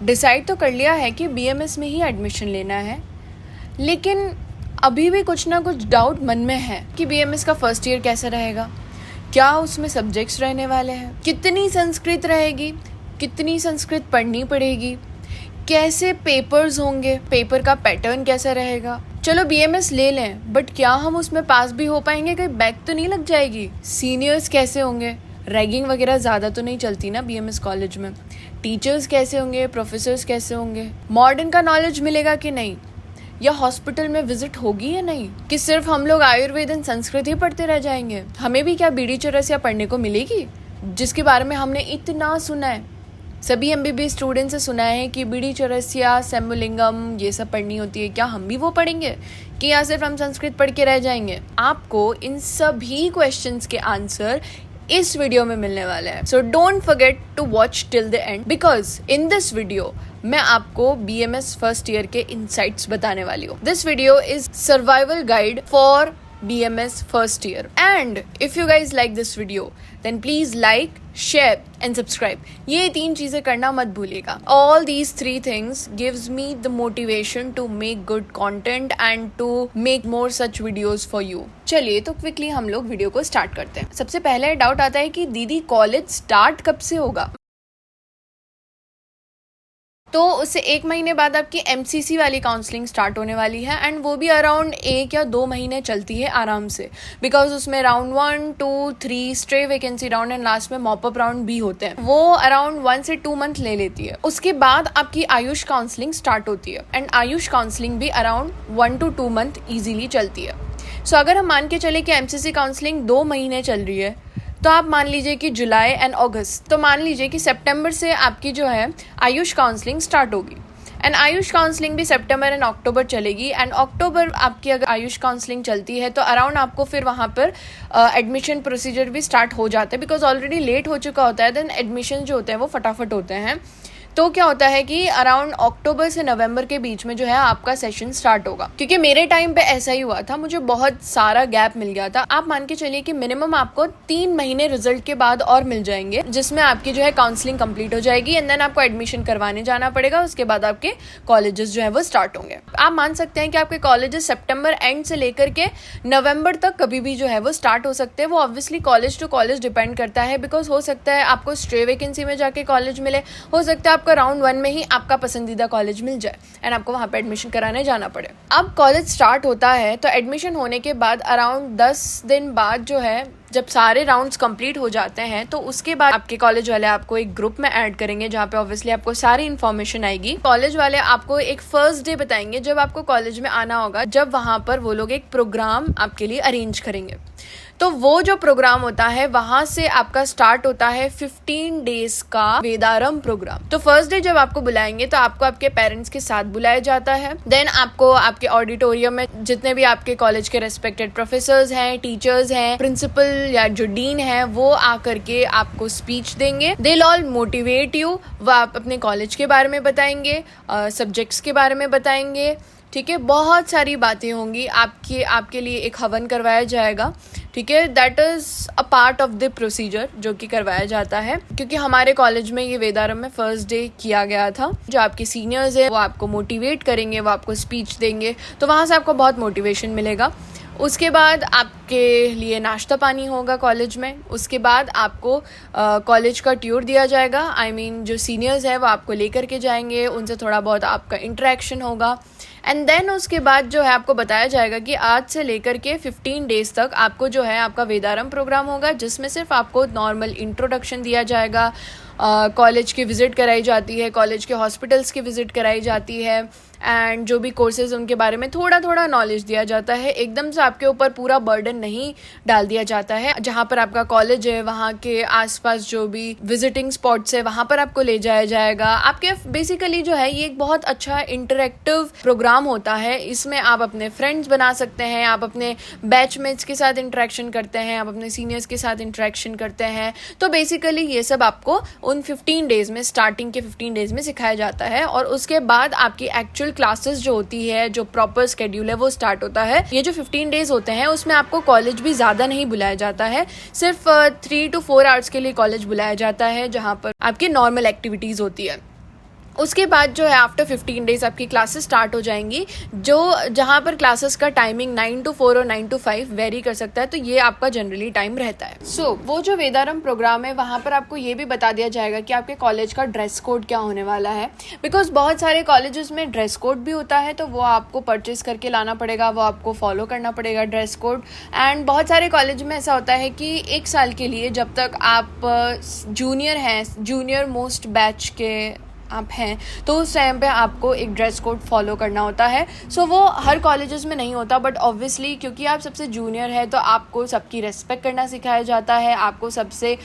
Decide तो कर लिया है कि बीएमएस में ही एडमिशन लेना है, लेकिन अभी भी कुछ ना कुछ डाउट मन में है कि बीएमएस का फर्स्ट ईयर कैसा रहेगा, क्या उसमें सब्जेक्ट्स रहने वाले हैं, कितनी संस्कृत रहेगी, कितनी संस्कृत पढ़नी पड़ेगी, कैसे पेपर्स होंगे, पेपर का पैटर्न कैसा रहेगा। चलो बीएमएस ले लें, बट क्या हम उसमें पास भी हो पाएंगे, कहीं बैक तो नहीं लग जाएगी, सीनियर्स कैसे होंगे, रैगिंग वगैरह ज़्यादा तो नहीं चलती ना बीएमएस कॉलेज में, टीचर्स कैसे होंगे, प्रोफेसर्स कैसे होंगे, मॉडर्न का नॉलेज मिलेगा कि नहीं, या हॉस्पिटल में विजिट होगी या नहीं, कि सिर्फ हम लोग आयुर्वेद एंड संस्कृत ही पढ़ते रह जाएंगे। हमें भी क्या बीड़ी चरसिया पढ़ने को मिलेगी, जिसके बारे में हमने इतना सुना है, सभी एमबीबीएस स्टूडेंट से सुना है कि बीड़ी चरसिया, सेमुलिंगम ये सब पढ़नी होती है। क्या हम भी वो पढ़ेंगे कि या सिर्फ हम संस्कृत पढ़ के रह जाएंगे? आपको इन सभी क्वेश्चंस के आंसर इस वीडियो में मिलने वाला है। So don't forget to watch till the end, because in this video मैं आपको बीएमएस फर्स्ट ईयर के इनसाइट्स बताने वाली हूँ। This video is survival guide for BMS first year, and if you guys like this video then please like, share and subscribe. ये 3 चीजें करना मत भूलिएगा. All these 3 things gives me the motivation to make good content and to make more such videos for you. चलिए तो quickly हम लोग video को स्टार्ट करते हैं। सबसे पहले डाउट आता है कि दीदी कॉलेज स्टार्ट कब से होगा? तो उससे 1 महीने बाद आपकी MCC वाली काउंसलिंग स्टार्ट होने वाली है, एंड वो भी अराउंड 1 या 2 महीने चलती है आराम से, बिकॉज उसमें round 1, 2, 3 stray vacancy round and last में मॉपअप राउंड भी होते हैं। वो अराउंड 1 से 2 मंथ ले लेती है। उसके बाद आपकी आयुष काउंसलिंग स्टार्ट होती है, एंड आयुष काउंसलिंग भी अराउंड 1 to 2 मंथ ईजिली चलती है। सो अगर हम मान के चले कि MCC काउंसलिंग 2 महीने चल रही है, तो आप मान लीजिए कि जुलाई एंड अगस्त, तो मान लीजिए कि सितंबर से आपकी जो है आयुष काउंसलिंग स्टार्ट होगी, एंड आयुष काउंसलिंग भी सितंबर एंड अक्टूबर चलेगी, एंड अक्टूबर आपकी अगर आयुष काउंसलिंग चलती है तो अराउंड आपको फिर वहाँ पर एडमिशन प्रोसीजर भी स्टार्ट हो जाता है, बिकॉज ऑलरेडी लेट हो चुका होता है। देन एडमिशन जो होते हैं वो फटाफट होते हैं। तो क्या होता है कि अराउंड अक्टूबर से नवंबर के बीच में जो है आपका सेशन स्टार्ट होगा, क्योंकि मेरे टाइम पे ऐसा ही हुआ था, मुझे बहुत सारा गैप मिल गया था। आप मान के चलिए कि मिनिमम आपको 3 महीने रिजल्ट के बाद और मिल जाएंगे, जिसमें आपकी जो है काउंसलिंग कंप्लीट हो जाएगी, एंड देन आपको एडमिशन करवाने जाना पड़ेगा। उसके बाद आपके कॉलेजेस जो है वो स्टार्ट होंगे। आप मान सकते हैं कि आपके कॉलेजेस सितंबर एंड से लेकर के नवंबर तक कभी भी जो है वो स्टार्ट हो सकते हैं। वो obviously college to college depend करता है, बिकॉज हो सकता है आपको स्ट्रे वैकेंसी में जाके कॉलेज मिले, हो सकता है आपको राउंड 1 में ही आपका पसंदीदा कॉलेज मिल जाए एंड आपको वहां पे एडमिशन कराने जाना पड़े। अब कॉलेज स्टार्ट होता है तो एडमिशन होने के बाद अराउंड 10 दिन बाद जो है, जब सारे राउंड्स कंप्लीट हो जाते हैं, तो उसके बाद आपके कॉलेज वाले आपको एक ग्रुप में ऐड करेंगे, जहाँ पे ऑब्वियसली आपको सारी इन्फॉर्मेशन आएगी। कॉलेज वाले आपको एक फर्स्ट डे बताएंगे जब आपको कॉलेज में आना होगा, जब वहां पर वो लोग एक प्रोग्राम आपके लिए अरेंज करेंगे। तो वो जो प्रोग्राम होता है वहां से आपका स्टार्ट होता है 15 डेज का वेदारम प्रोग्राम। तो फर्स्ट डे जब आपको बुलाएंगे तो आपको आपके पेरेंट्स के साथ बुलाया जाता है। देन आपको आपके ऑडिटोरियम में जितने भी आपके कॉलेज के रेस्पेक्टेड प्रोफेसर्स हैं, टीचर्स हैं, प्रिंसिपल या जो डीन है, वो आकर के आपको स्पीच देंगे। They will all motivate you. वो आप अपने कॉलेज के बारे में बताएंगे, सब्जेक्ट्स के बारे में बताएंगे, ठीक है, बहुत सारी बातें होंगी। आपके लिए एक हवन करवाया जाएगा, ठीक है, that is a part of the procedure जो कि करवाया जाता है, क्योंकि हमारे कॉलेज में ये वेदारम में फर्स्ट डे किया गया था। जो आपके सीनियर्स है वो आपको मोटिवेट करेंगे, वो आपको स्पीच देंगे, तो वहाँ से आपको बहुत मोटिवेशन मिलेगा। उसके बाद आपके लिए नाश्ता पानी होगा कॉलेज में। उसके बाद आपको कॉलेज का टूर दिया जाएगा। I mean, जो सीनियर्स है वो आपको लेकर के जाएंगे, उनसे थोड़ा बहुत आपका इंटरेक्शन होगा, एंड देन उसके बाद जो है आपको बताया जाएगा कि आज से लेकर के 15 डेज तक आपको जो है आपका वेदारम प्रोग्राम होगा, जिसमें सिर्फ आपको नॉर्मल इंट्रोडक्शन दिया जाएगा, कॉलेज की विज़िट कराई जाती है, कॉलेज के हॉस्पिटल्स की विज़िट कराई जाती है, एंड जो भी कोर्सेज उनके बारे में थोड़ा थोड़ा नॉलेज दिया जाता है। एकदम से आपके ऊपर पूरा बर्डन नहीं डाल दिया जाता है। जहाँ पर आपका कॉलेज है वहाँ के आसपास जो भी विजिटिंग स्पॉट्स है वहाँ पर आपको ले जाया जाएगा। आपके बेसिकली जो है ये एक बहुत अच्छा इंटरेक्टिव प्रोग्राम होता है। इसमें आप अपने फ्रेंड्स बना सकते हैं, आप अपने बैचमेट्स के साथ इंटरेक्शन करते हैं, आप अपने सीनियर्स के साथ इंटरेक्शन करते हैं। तो बेसिकली ये सब आपको उन 15 डेज में, स्टार्टिंग के 15 डेज में सिखाया जाता है, और उसके बाद आपकी एक्चुअल क्लासेस जो होती है, जो प्रॉपर स्केड्यूल है वो स्टार्ट होता है। ये जो 15 डेज होते हैं उसमें आपको कॉलेज भी ज़्यादा नहीं बुलाया जाता है, सिर्फ 3 to 4 आवर्स के लिए कॉलेज बुलाया जाता है, जहाँ पर आपकी नॉर्मल एक्टिविटीज़ होती है। उसके बाद जो है आफ्टर 15 डेज आपकी क्लासेस स्टार्ट हो जाएंगी, जो जहाँ पर क्लासेस का टाइमिंग 9 to 4 और 9 to 5 वेरी कर सकता है, तो ये आपका जनरली टाइम रहता है। सो वो जो वेदारम प्रोग्राम है वहाँ पर आपको ये भी बता दिया जाएगा कि आपके कॉलेज का ड्रेस कोड क्या होने वाला है, बिकॉज बहुत सारे कॉलेजेस में ड्रेस कोड भी होता है, तो वो आपको परचेज करके लाना पड़ेगा, वो आपको फॉलो करना पड़ेगा ड्रेस कोड। एंड बहुत सारे कॉलेज में ऐसा होता है कि 1 साल के लिए जब तक आप जूनियर हैं, जूनियर मोस्ट बैच के आप हैं, तो उस टाइम पे आपको एक ड्रेस कोड फॉलो करना होता है। सो वो हर कॉलेजेस में नहीं होता, बट ऑब्वियसली क्योंकि आप सबसे जूनियर है तो आपको सबकी रेस्पेक्ट करना सिखाया जाता है, आपको सबसे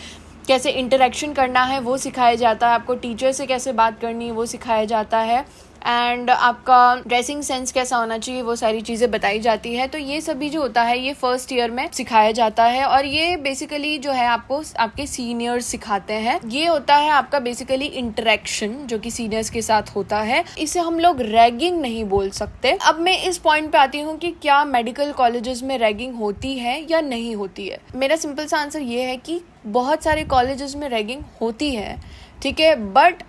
कैसे इंटरेक्शन करना है वो सिखाया जाता है, आपको टीचर से कैसे बात करनी है वो सिखाया जाता है, एंड आपका ड्रेसिंग सेंस कैसा होना चाहिए वो सारी चीज़ें बताई जाती है। तो ये सभी जो होता है ये फर्स्ट ईयर में सिखाया जाता है, और ये बेसिकली जो है आपको आपके सीनियर्स सिखाते हैं। ये होता है आपका बेसिकली इंटरेक्शन जो कि सीनियर्स के साथ होता है। इसे हम लोग रैगिंग नहीं बोल सकते। अब मैं इस पॉइंट पे आती हूँ कि क्या मेडिकल कॉलेजेस में रैगिंग होती है या नहीं होती है। मेरा सिंपल सा आंसर ये है कि बहुत सारे कॉलेजेस में रैगिंग होती है, ठीक है, बट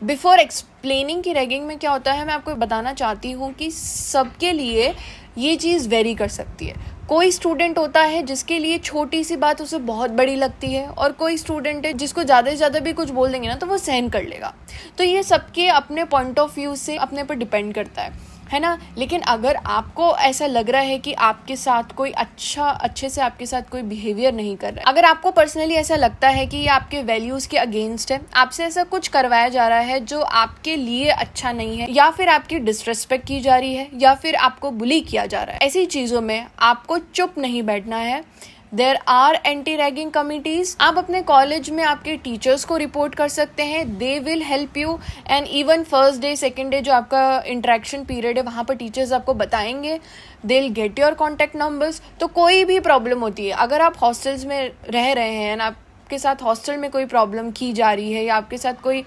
बिफोर एक्सप्लेनिंग की रैगिंग में क्या होता है मैं आपको बताना चाहती हूँ कि सबके लिए ये चीज़ वेरी कर सकती है। कोई स्टूडेंट होता है जिसके लिए छोटी सी बात उसे बहुत बड़ी लगती है, और कोई स्टूडेंट है जिसको ज़्यादा से ज़्यादा भी कुछ बोल देंगे ना तो वो सहन कर लेगा। तो ये सबके अपने पॉइंट ऑफ व्यू से अपने पर डिपेंड करता है ना। लेकिन अगर आपको ऐसा लग रहा है कि आपके साथ कोई अच्छे से आपके साथ कोई बिहेवियर नहीं कर रहा है, अगर आपको पर्सनली ऐसा लगता है कि ये आपके वैल्यूज़ के अगेंस्ट है, आपसे ऐसा कुछ करवाया जा रहा है जो आपके लिए अच्छा नहीं है, या फिर आपकी डिसरिस्पेक्ट की जा रही है, या फिर आपको बुली किया जा रहा है, ऐसी चीज़ों में आपको चुप नहीं बैठना है। There are anti ragging committees. आप अपने कॉलेज में आपके टीचर्स को रिपोर्ट कर सकते हैं, they will help you. And even first day second day जो आपका इंटरेक्शन पीरियड है वहाँ पर टीचर्स आपको बताएंगे, they will get your contact numbers. तो कोई भी प्रॉब्लम होती है, अगर आप हॉस्टल्स में रह रहे हैं, आपके साथ हॉस्टल में कोई प्रॉब्लम की जा रही है, या आपके साथ कोई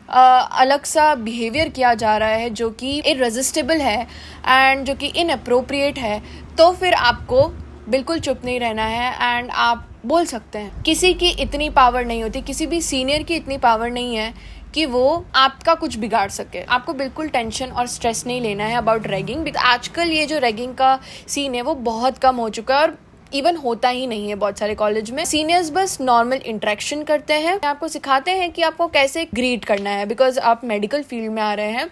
अलग सा बिहेवियर किया जा रहा है जो कि इररेजिस्टिबल है एंड जो कि इनअप्रोप्रिएट है, तो फिर आपको बिल्कुल चुप नहीं रहना है एंड आप बोल सकते हैं। किसी की इतनी पावर नहीं होती, किसी भी सीनियर की इतनी पावर नहीं है कि वो आपका कुछ बिगाड़ सके। आपको बिल्कुल टेंशन और स्ट्रेस नहीं लेना है अबाउट रैगिंग। आजकल ये जो रैगिंग का सीन है वो बहुत कम हो चुका है, और इवन होता ही नहीं है बहुत सारे कॉलेज में। सीनियर्स बस नॉर्मल इंटरेक्शन करते हैं, आपको सिखाते हैं कि आपको कैसे ग्रीट करना है, बिकॉज आप मेडिकल फील्ड में आ रहे हैं,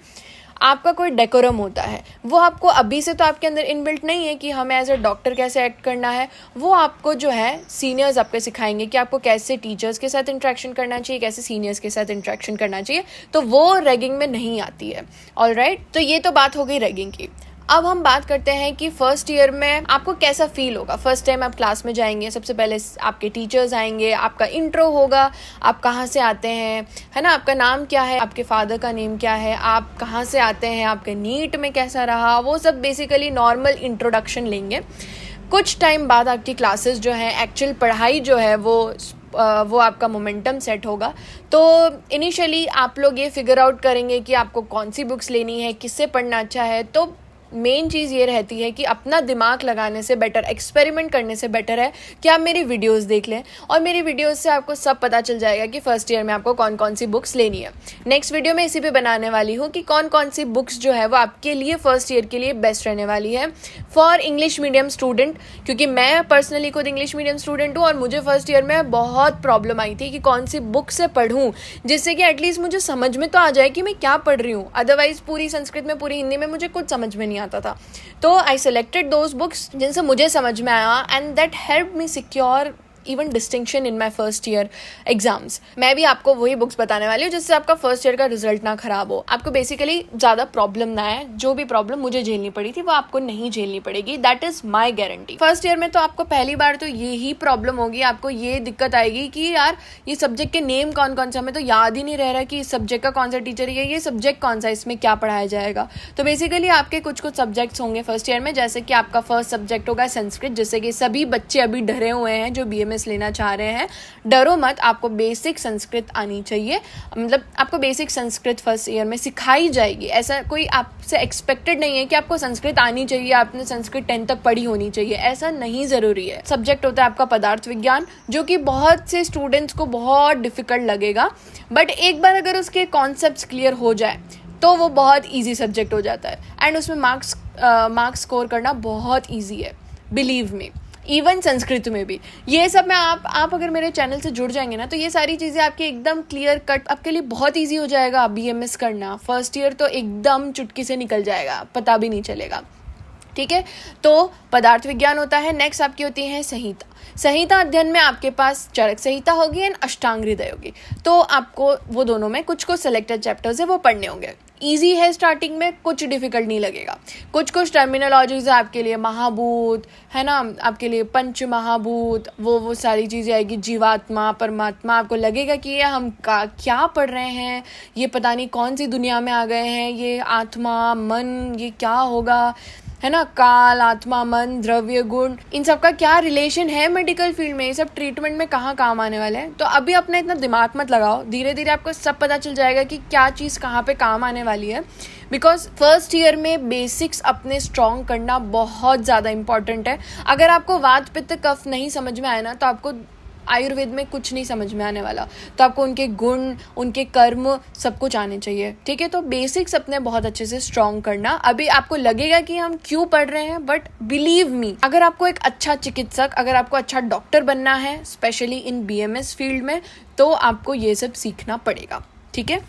आपका कोई डेकोरम होता है, वो आपको अभी से तो आपके अंदर इनबिल्ट नहीं है कि हमें एज ए डॉक्टर कैसे एक्ट करना है। वो आपको जो है सीनियर्स आपको सिखाएंगे कि आपको कैसे टीचर्स के साथ इंटरेक्शन करना चाहिए, कैसे सीनियर्स के साथ इंटरेक्शन करना चाहिए। तो वो रैगिंग में नहीं आती है। ऑलराइट, तो ये तो बात हो गई रैगिंग की। अब हम बात करते हैं कि फर्स्ट ईयर में आपको कैसा फील होगा। फर्स्ट टाइम आप क्लास में जाएंगे, सबसे पहले आपके टीचर्स आएंगे, आपका इंट्रो होगा, आप कहाँ से आते हैं, है ना, आपका नाम क्या है, आपके फादर का नेम क्या है, आप कहाँ से आते हैं, आपके नीट में कैसा रहा, वो सब बेसिकली नॉर्मल इंट्रोडक्शन लेंगे। कुछ टाइम बाद आपकी क्लासेस जो है, एक्चुअल पढ़ाई जो है वो आपका मोमेंटम सेट होगा। तो इनिशियली आप लोग ये फिगर आउट करेंगे कि आपको कौन सी बुक्स लेनी है, किससे पढ़ना अच्छा है। तो मेन चीज़ ये रहती है कि अपना दिमाग लगाने से बेटर, एक्सपेरिमेंट करने से बेटर है कि आप मेरी वीडियोस देख लें, और मेरी वीडियोस से आपको सब पता चल जाएगा कि फर्स्ट ईयर में आपको कौन कौन सी बुक्स लेनी है। नेक्स्ट वीडियो में इसी पे बनाने वाली हूँ कि कौन कौन सी बुक्स जो है वो आपके लिए फर्स्ट ईयर के लिए बेस्ट रहने वाली है फॉर इंग्लिश मीडियम स्टूडेंट। क्योंकि मैं पर्सनली खुद इंग्लिश मीडियम स्टूडेंट हूँ, और मुझे फर्स्ट ईयर में बहुत प्रॉब्लम आई थी कि कौन सी बुक से पढ़ूँ जिससे कि एटलीस्ट मुझे समझ में तो आ जाए कि मैं क्या पढ़ रही हूँ। अदरवाइज पूरी संस्कृत में, पूरी हिंदी में मुझे कुछ समझ में नहीं आता था। तो आई सेलेक्टेड दोज बुक्स जिनसे मुझे समझ में आया, and that help me secure even distinction in my first year exams. मैं भी आपको वही बुक्स बताने वाली हूँ जिससे आपका फर्स्ट ईयर का रिजल्ट ना खराब हो, आपको बेसिकली ज़्यादा प्रॉब्लम ना आए। जो भी प्रॉब्लम मुझे झेलनी पड़ी थी वो आपको नहीं झेलनी पड़ेगी, that is my guarantee. First year में तो आपको पहली बार तो यही प्रॉब्लम होगी, आपको ये दिक्कत आएगी कि यार ये सब्जेक्ट के नेम कौन कौन सा, हमें तो याद ही नहीं रह रहा कि इस सब्जेक्ट का कौन सा टीचर है, ये सब्जेक्ट कौन सा, इसमें क्या पढ़ाया जाएगा। तो बेसिकली आपके कुछ सब्जेक्ट्स होंगे फर्स्ट ईयर में, जैसे कि आपका फर्स्ट सब्जेक्ट होगा संस्कृत, जिससे कि सभी बच्चे अभी डरे हुए हैं जो BA में BMS लेना चाह रहे हैं, डरो मत, आपको बेसिक संस्कृत आनी चाहिए। मतलब आपको बेसिक संस्कृत फर्स्ट ईयर में सिखाई जाएगी। ऐसा कोई आपसे एक्सपेक्टेड नहीं है कि आपको संस्कृत आनी चाहिए, आपने संस्कृत 10 तक पढ़ी होनी चाहिए, ऐसा नहीं ज़रूरी है। सब्जेक्ट होता है आपका पदार्थ विज्ञान, जो कि बहुत से स्टूडेंट्स को बहुत डिफ़िकल्ट लगेगा, बट एक बार अगर उसके कॉन्सेप्ट्स क्लियर हो जाए तो वो बहुत ईजी सब्जेक्ट हो जाता है एंड उसमें मार्क्स स्कोर करना बहुत ईजी है, बिलीव मी। इवन संस्कृत में भी ये सब में आप अगर मेरे चैनल से जुड़ जाएंगे ना, तो ये सारी चीज़ें आपकी एकदम क्लियर कट, आपके लिए बहुत ईजी हो जाएगा BMS करना। फर्स्ट ईयर तो एकदम चुटकी से निकल जाएगा, पता भी नहीं चलेगा, ठीक है। तो पदार्थ विज्ञान होता है। नेक्स्ट आपकी होती है संहिता। संहिता अध्ययन में आपके पास चरक संहिता होगी एंड अष्टांग हृदय होगी। तो आपको वो दोनों में कुछ सिलेक्टेड चैप्टर्स है वो पढ़ने होंगे। ईजी है, स्टार्टिंग में कुछ डिफिकल्ट नहीं लगेगा। कुछ टर्मिनोलॉजीज है आपके लिए, महाभूत है ना, आपके लिए पंच महाभूत, वो सारी चीज़ें आएगी, जीवात्मा परमात्मा। आपको लगेगा कि ये हम क्या पढ़ रहे हैं, ये पता नहीं कौन सी दुनिया में आ गए हैं, ये आत्मा मन ये क्या होगा, है ना, काल आत्मा मन द्रव्य गुण, इन सब का क्या रिलेशन है मेडिकल फील्ड में, ये सब ट्रीटमेंट में कहाँ काम आने वाले हैं। तो अभी अपना इतना दिमाग मत लगाओ, धीरे धीरे आपको सब पता चल जाएगा कि क्या चीज़ कहाँ पे काम आने वाली है। बिकॉज फर्स्ट ईयर में बेसिक्स अपने स्ट्रॉन्ग करना बहुत ज़्यादा इंपॉर्टेंट है। अगर आपको वात पित्त कफ नहीं समझ में आया ना, तो आपको आयुर्वेद में कुछ नहीं समझ में आने वाला। तो आपको उनके गुण, उनके कर्म सब कुछ आने चाहिए, ठीक है। तो बेसिक्स अपने बहुत अच्छे से स्ट्रॉन्ग करना। अभी आपको लगेगा कि हम क्यों पढ़ रहे हैं, बट बिलीव मी, अगर आपको एक अच्छा चिकित्सक, अगर आपको अच्छा डॉक्टर बनना है, स्पेशली इन BMS फील्ड में, तो आपको ये सब सीखना पड़ेगा, ठीक है।